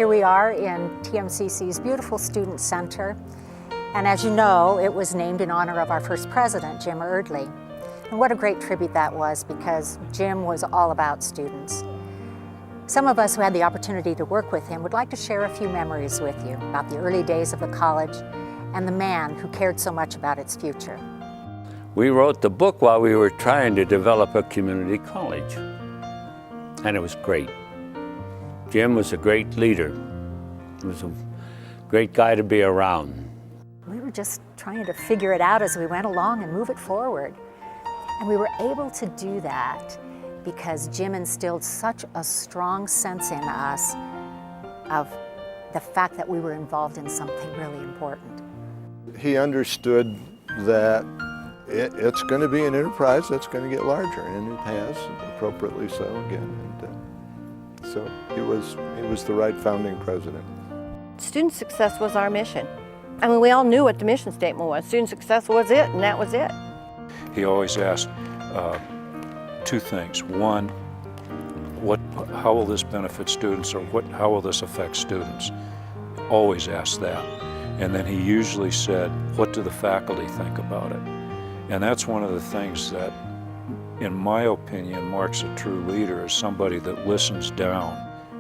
Here we are in TMCC's beautiful Student Center. And as you know, it was named in honor of our first president, Jim Eardley. And what a great tribute that was, because Jim was all about students. Some of us who had the opportunity to work with him would like to share a few memories with you about the early days of the college and the man who cared so much about its future. We wrote the book while we were trying to develop a community college, and it was great. Jim was a great leader. He was a great guy to be around. We were just trying to figure it out as we went along and move it forward. And we were able to do that because Jim instilled such a strong sense in us of the fact that we were involved in something really important. He understood that it's going to be an enterprise that's going to get larger, and it has, appropriately so again. And so he was the right founding president. Student success was our mission. I mean, we all knew what the mission statement was. Student success was it, and that was it. He always asked two things. One, how will this benefit students, or how will this affect students? Always asked that. And then he usually said, what do the faculty think about it? And that's one of the things that, in my opinion, marks a true leader, is somebody that listens down.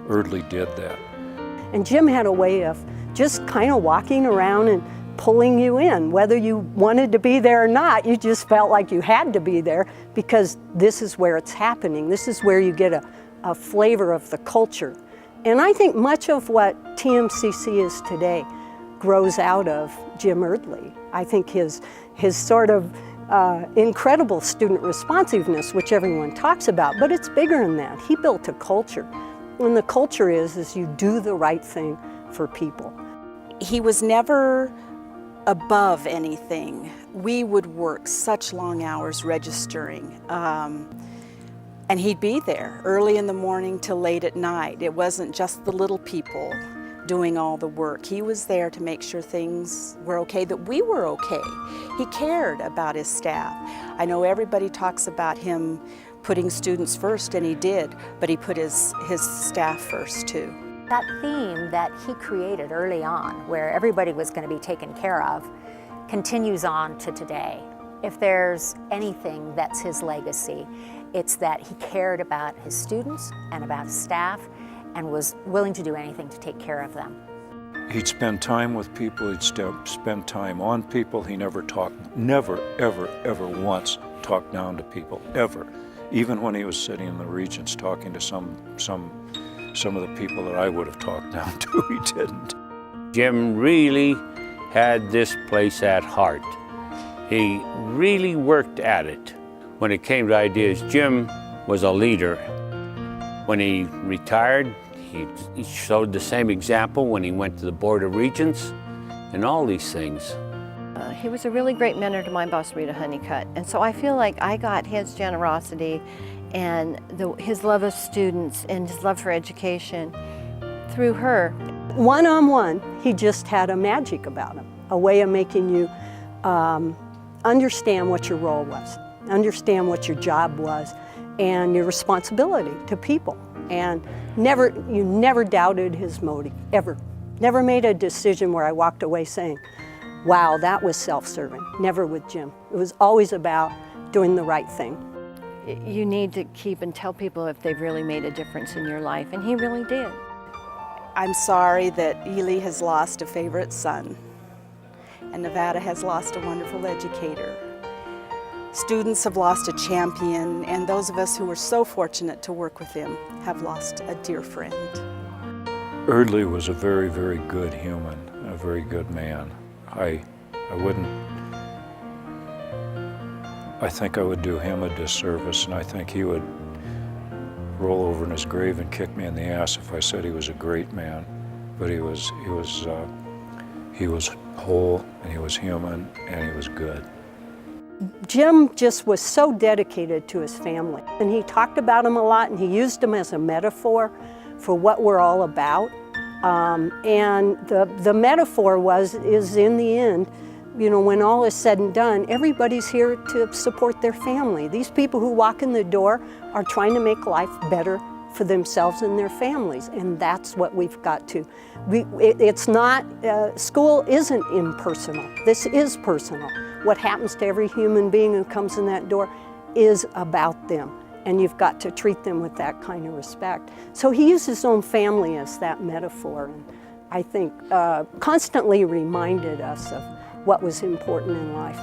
Eardley did that. And Jim had a way of just kind of walking around and pulling you in. Whether you wanted to be there or not, you just felt like you had to be there because this is where it's happening. This is where you get a flavor of the culture. And I think much of what TMCC is today grows out of Jim Eardley. I think his sort of incredible student responsiveness, which everyone talks about, but it's bigger than that. He built a culture. And the culture is you do the right thing for people. He was never above anything. We would work such long hours registering, and he'd be there early in the morning till late at night. It wasn't just the little people doing all the work. He was there to make sure things were okay, that we were okay. He cared about his staff. I know everybody talks about him putting students first, and he did, but he put his staff first too. That theme that he created early on, where everybody was going to be taken care of, continues on to today. If there's anything that's his legacy, it's that he cared about his students and about his staff and was willing to do anything to take care of them. He'd spend time with people, he'd spend time on people. He never ever once talked down to people, ever. Even when he was sitting in the Regents talking to some of the people that I would have talked down to, he didn't. Jim really had this place at heart. He really worked at it. When it came to ideas, Jim was a leader. When he retired, he showed the same example when he went to the Board of Regents and all these things. He was a really great mentor to my boss, Rita Honeycutt, and so I feel like I got his generosity and his love of students and his love for education through her. One-on-one, he just had a magic about him, a way of making you understand what your role was, understand what your job was, and your responsibility to people. And you never doubted his motive, ever. Never made a decision where I walked away saying, wow, that was self-serving. Never with Jim. It was always about doing the right thing. You need to keep and tell people if they've really made a difference in your life, and he really did. I'm sorry that Ely has lost a favorite son, and Nevada has lost a wonderful educator. Students have lost a champion, and those of us who were so fortunate to work with him have lost a dear friend. Eardley was a very, very good human, a very good man. I think I would do him a disservice, and I think he would roll over in his grave and kick me in the ass if I said he was a great man. But he was whole, and he was human, and he was good. Jim just was so dedicated to his family, and he talked about them a lot, and he used them as a metaphor for what we're all about. And the metaphor is in the end, you know, when all is said and done, everybody's here to support their family. These people who walk in the door are trying to make life better for themselves and their families, and that's what we've got to. It's not, school isn't impersonal. This is personal. What happens to every human being who comes in that door is about them, and you've got to treat them with that kind of respect. So he used his own family as that metaphor, and I think constantly reminded us of what was important in life.